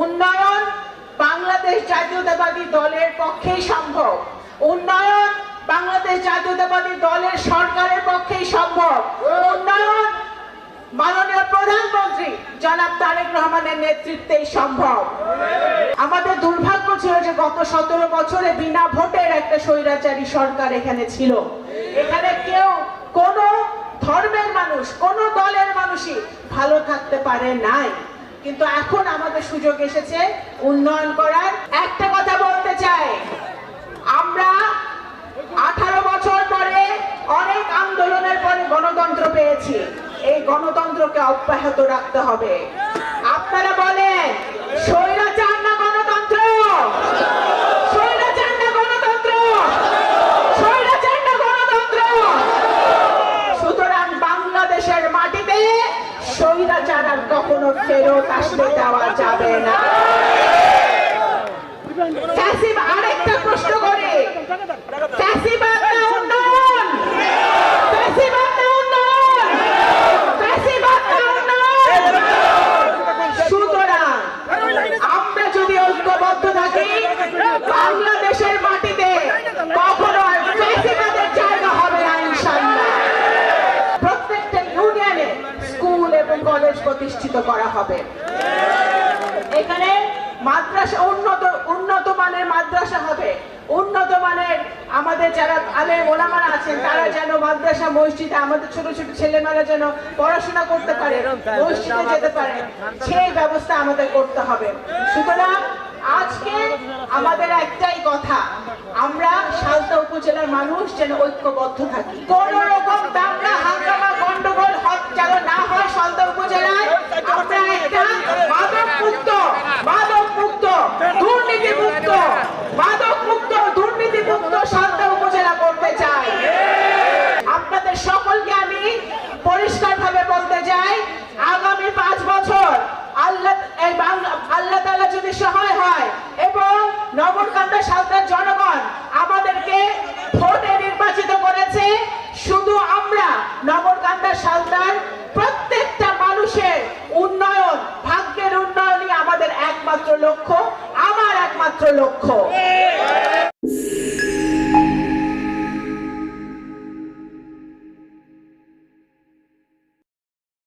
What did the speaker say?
উন্নয়ন বাংলাদেশ জাতীয়তাবাদী দলের পক্ষেই সম্ভব, উন্নয়ন বাংলাদেশ জাতীয়তাবাদী দলের সরকারের পক্ষেই সম্ভব, উন্নয়ন মাননীয় প্রধানমন্ত্রী জনাব তারেক রহমানের নেতৃত্বেই সম্ভব। আমাদের দুর্ভাগ্য ছিল যে গত 17 বছরে বিনা ভোটের একটা স্বৈরাচারী সরকার এখানে ছিল। এখানে কেউ কোন ধর্মের মানুষ, কোন দলের মানুষই ভালো থাকতে পারে নাই, কিন্তু এখন আমাদের সুযোগ এসেছে উন্নয়ন করার। একটা কথা বলতে চাই, আমরা 18 বছর পরে অনেক আন্দোলনের পরে গণতন্ত্র পেয়েছি, এই গণতন্ত্রকে অব্যাহত রাখতে হবে। আপনারা বলেন স্বৈরাচার না গণতন্ত্র, স্বৈরাচার না গণতন্ত্র, স্বৈরাচার না গণতন্ত্র। সুতরাং বাংলাদেশের মাটিতে স্বৈরাচার আর কখনো ফেরত আসতে দেওয়া যাবে না। আরেকটা প্রশ্ন করে, ফ্যাসিবাদ না উন্নয়ন, ফ্যাসিবাদ না উন্নয়ন, ফ্যাসিবাদ না উন্নয়ন। সুতরাং আমরা যদি ঐক্যবদ্ধ থাকি, বাংলাদেশের মাটিতে কখনো ফ্যাসিবাদের জায়গা হবে না ইনশাআল্লাহ। প্রত্যেকটা ইউনিয়নে স্কুল এবং কলেজ প্রতিষ্ঠিত করা হবে। এখানে মাদ্রাসা উন্নত মানের মাদ্রাসা হবে, উন্নত মানের আমাদের যারা আলেম ওলামারা আছেন তারা যেন মাদ্রাসা মসজিদে আমাদের ছোট ছোট ছেলেমেয়েরা যেন পড়াশোনা করতে পারে, মসজিদে যেতে পারে, সেই ব্যবস্থা আমাদের করতে হবে। সুতরাং আজকে আমাদের একটাই কথা, আমরা সালতা উপজেলার মানুষ যেন ঐক্যবদ্ধ থাকি, কোন রকম দাঙ্গা হাঙ্গামা গন্ডগোল যেন না হয় সালতা উপজেলায়। আমরা একটা মাদক মুক্ত, দুর্নীতি মুক্ত, মাদক মুক্ত, দুর্নীতি মুক্ত সালতা উপজেলা করতে চাই। আপনাদের সকলকে আমি পরিষ্কারভাবে বলতে চাই, আগামী 5 বছর আল্লাহ তাআলা যদি সহায় হয় এবং নগরকান্দা সালতার জনগণ আমাদেরকে ভোটে নির্বাচিত করেছে, শুধু আমরা নগরকান্দা সালতার প্রত্যেকটা মানুষের উন্নয়ন, ভাগ্যের উন্নয়নই আমাদের একমাত্র লক্ষ্য, আমার একমাত্র লক্ষ্য।